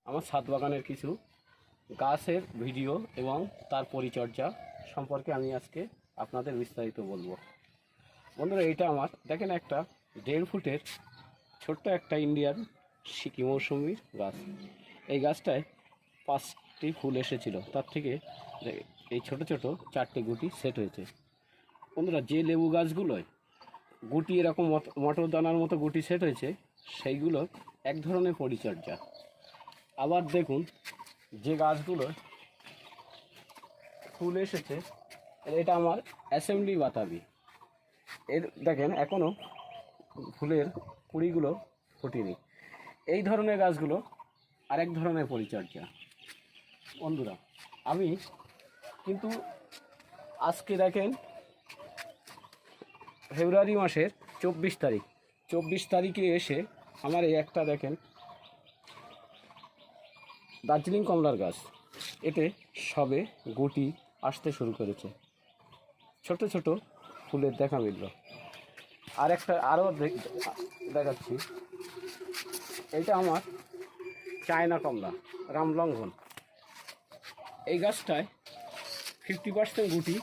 আমার ছাদ বাগানের কিছু গাছের ভিডিও এবং তার পরিচর্যা সম্পর্কে আমি আজকে আপনাদের বিস্তারিত বলবো। বন্ধুরা, এটা আমার দেখেন একটা 1.5 ফুটের ছোট্ট একটা ইন্ডিয়ান সিকি মৌসুমির গাছ। এই গাছটায় 5টি ফুল এসেছিল, তার থেকে এই ছোট ছোট 4টে গুটি সেট হয়েছে। বন্ধুরা, যে লেবু গাছগুলোয় গুটি এরকম মটর দানার মতো গুটি সেট হয়েছে সেইগুলো এক ধরনের পরিচর্যা। আবার দেখুন, যে গাছগুলো ফুল এসেছে এটা আমার অ্যাসেম্বলি বাতাবি। এর দেখেন এখনও ফুলের কুড়িগুলো ফোটেনি। এই ধরনের গাছগুলো আরেক ধরনের পরিচর্যা। বন্ধুরা, আমি কিন্তু আজকে দেখেন ফেব্রুয়ারি মাসের 24 তারিখে এসে আমার এই একটা দেখেন দার্জিলিং কমলার গাছ, এতে সবে গুটি আসতে শুরু করেছে, ছোট ছোট ফুলের দেখা মিলল। আর একটা আরও দেখাচ্ছি, এটা আমার চায়না কমলা রামলঙ্ঘন। এই গাছটায় 50% গুটি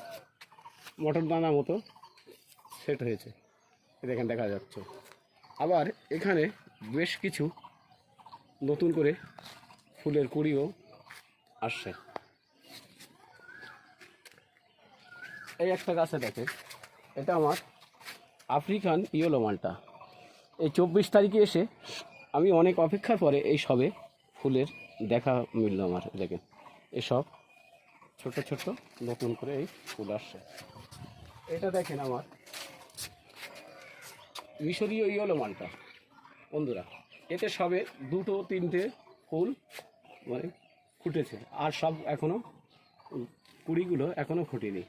মটর দানা মতো সেট হয়েছে, দেখেন দেখা যাচ্ছে। আবার এখানে বেশ কিছু নতুন করে ফুলের কুড়িও আসছে। এই একটা গাছে দেখেন, এটা আমার আফ্রিকান ইয়েলো মালটা। এই 24 তারিখে এসে আমি অনেক অপেক্ষার পরে এই সবে ফুলের দেখা মিলল আমার। দেখেন এসব ছোট ছোট নতুন করে এই ফুল আসছে। এটা দেখেন আমার মিশরীয় ইয়েলো মালটা। বন্ধুরা, এতে সবে 2-3টে ফুল মানে ফুটেছে, আর সব এখনও কুড়িগুলো এখনও ফুটেনি।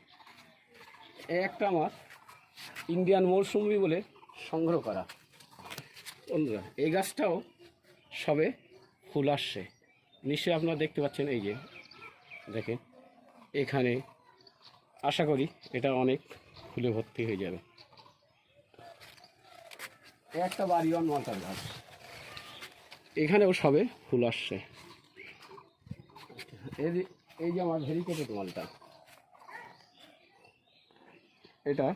এই একটা আমার ইন্ডিয়ান মৌসুমি বলে সংগ্রহ করা। বন্ধুরা, এই গাছটাও সবে ফুল আসছে, নিশ্চয়ই আপনারা দেখতে পাচ্ছেন। এই যে দেখেন এখানে, আশা করি এটা অনেক ফুলে ভর্তি হয়ে যাবে। একটা বাড়িওয়ান মালটার গাছ, এখানেও সবে ফুল আসছে। এই যে আমার ভেরিকেটেড মালটা, এটা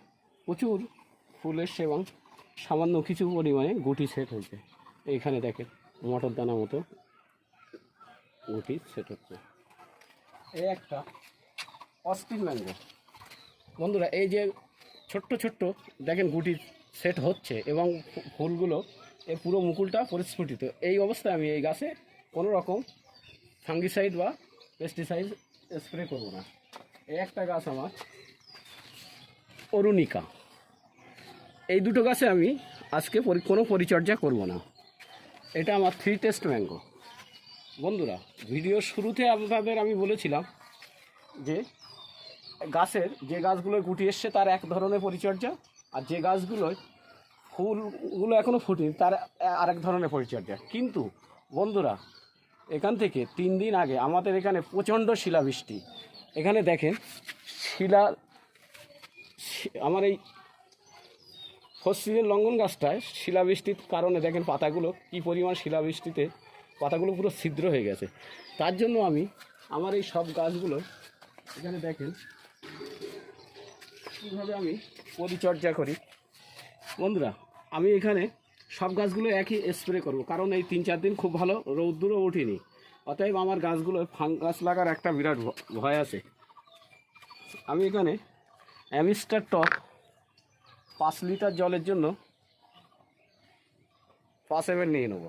প্রচুর ফুল এসছে এবং সামান্য কিছু পরিমাণে গুটি সেট হয়েছে। এইখানে দেখেন মটর দানা মতো গুটি সেট হচ্ছে। এই একটা অস্টিন ম্যাঙ্গো। বন্ধুরা, এই যে ছোট্ট ছোট্ট দেখেন গুটি সেট হচ্ছে এবং ফুলগুলো এর পুরো মুকুলটা পরিস্ফুটিত। এই অবস্থায় আমি এই গাছে কোনো রকম ফাঙ্গিসাইড বা পেস্টিসাইড স্প্রে করব না। এই একটা গাছ আমার অরুণিকা। এই দুটো গাছে আমি আজকে কোনো পরিচর্যা করব না। এটা আমার 3 টেস্ট ম্যাঙ্গো। বন্ধুরা, ভিডিওর শুরুতে আপনাদের আমি বলেছিলাম যে গাছের যে গাছগুলোয় গুটি এসছে তার এক ধরনের পরিচর্যা, আর যে গাছগুলোয় ফুলগুলো এখনও ফুটেনি তার আরেক ধরনের পরিচর্যা। কিন্তু বন্ধুরা, এখান থেকে 3 দিন আগে আমাদের এখানে প্রচণ্ড শিলাবৃষ্টি। এখানে দেখেন আমার এই ফসিলের লঙ্ঘন গাছটায় শিলাবৃষ্টির কারণে দেখেন পাতাগুলো কী পরিমাণ শিলাবৃষ্টিতে পাতাগুলো পুরো ছিদ্র হয়ে গেছে। তার জন্য আমি আমার এই সব গাছগুলো এখানে দেখেন কীভাবে আমি পরিচর্যা করি। বন্ধুরা, আমি এখানে সব গাছগুলো একই স্প্রে করব, কারণ এই 3-4 দিন খুব ভালো রৌদ্রও ওঠেনি। অতএব আমার গাছগুলো ফাঙ্গাস লাগার একটা বিরাট ভয় আছে। আমি এখানে অ্যামিস্টার টপ 5 লিটার জলের জন্য 5 ml নিয়ে নেব।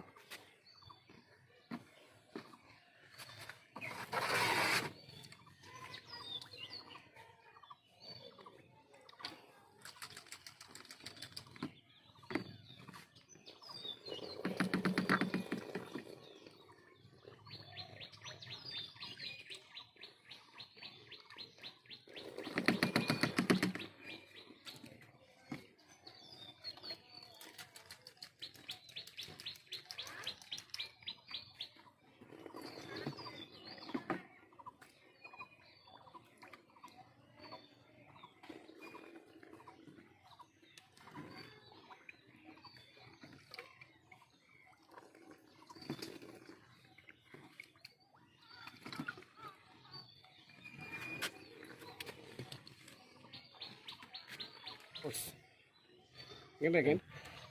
দেখেন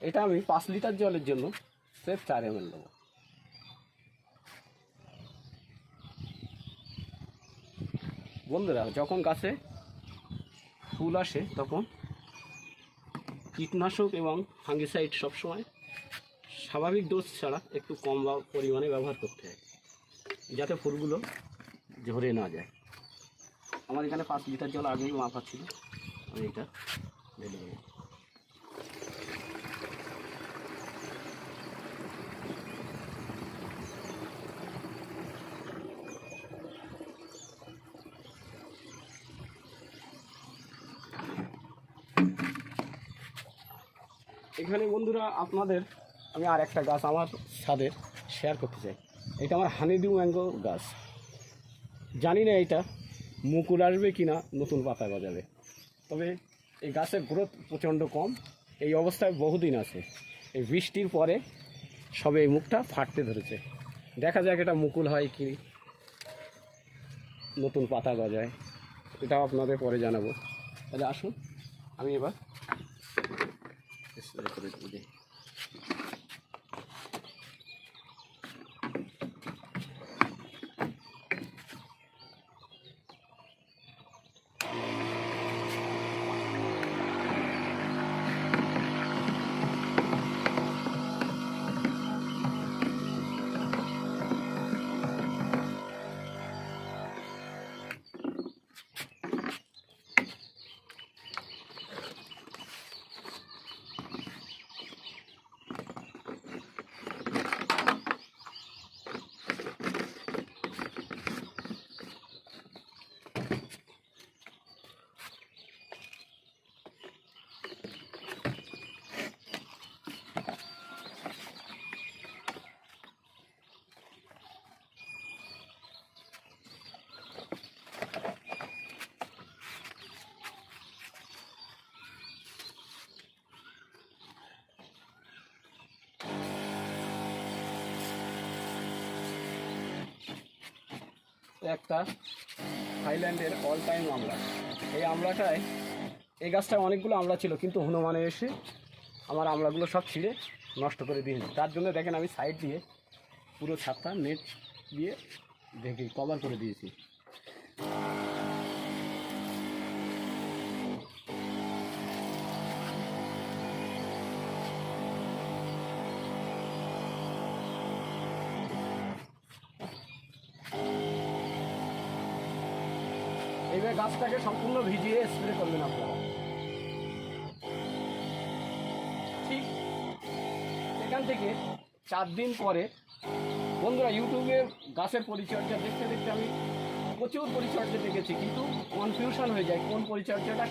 এটা আমি 5 লিটার জলের জন্য স্রেফ 4 ml দেবো। বন্ধুরা, যখন গাছে ফুল আসে তখন কীটনাশক এবং ফাঙ্গিসাইড সবসময় স্বাভাবিক ডোজ ছাড়া একটু কম পরিমাণে ব্যবহার করতে হয়, যাতে ফুলগুলো ঝরে না যায়। আমার এখানে 5 লিটার জল আগেই মাপা ছিল, আমি এটা ঢেলে দেবো। এখানে বন্ধুরা আপনাদের আমি আর একটা গাছ আমার ছাদে শেয়ার করতে চাই। এটা আমার হানিডিউ ম্যাঙ্গো গাছ। জানি না এটা মুকুল আসবে কি না, নতুন পাতা গজাবে, তবে এই গাছের গ্রোথ প্রচণ্ড কম। এই অবস্থায় বহুদিন আছে, এই বৃষ্টির পরে সবে এই মুখটা ফাটতে ধরেছে। দেখা যাক এটা মুকুল হয় কি নতুন পাতা গজায়, এটাও আপনাদের পরে জানাবো। তাহলে আসুন আমি এবার স্প্রে করে দিই। একটা থাইল্যান্ডের অল টাইম আমলা। এই আমলাটায় এই গাছটায় অনেকগুলো আমলা ছিল, কিন্তু হনুমানে এসে আমার আমলাগুলো সব ছিঁড়ে নষ্ট করে দিয়েছে। তার জন্য দেখেন আমি সাইড দিয়ে পুরো ছাদটা নেট দিয়ে ঢেকে কভার করে দিয়েছি। এইভাবে গাছটাকে সম্পূর্ণ ভিজিয়ে স্প্রে করবেন আপনারা। ঠিক এখান থেকে 4 দিন পরে বন্ধুরা, ইউটিউবে গাছের পরিচর্যা দেখতে দেখতে আমি প্রচুর পরিচর্যা দেখেছি, কিন্তু কনফিউশন হয়ে যায় কোন পরিচর্যাটা